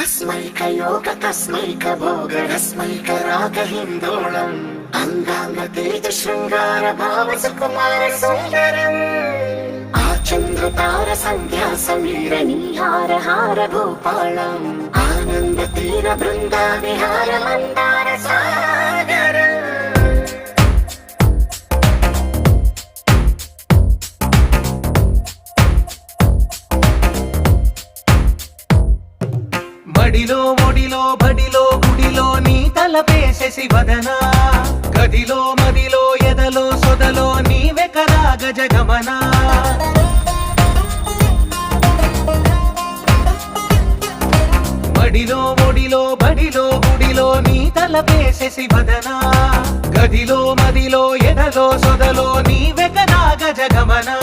अस्मैकयोग तस्मैक भोग रस्मैक राग हिन्दोळम् अंगांग तेज शृंगार भाव सुकुमार सुंदरम् आचंद्र तार संध्या समीर निहार हार भूपालम् आनंद तीर बृंदा विहार मंदार सागर మడిలో ఒడిలో బడిలో గుడిలో నీ తలపేసేసి వదనా గదిలో మదిలో ఎదలో సొదలో నీవే కదా గజగమనా మడిలో ఒడిలో బడిలో గుడిలో నీ తలపేసేసి వదనా గదిలో మదిలో ఎదలో సొదలో నీవే కదా గజగమనా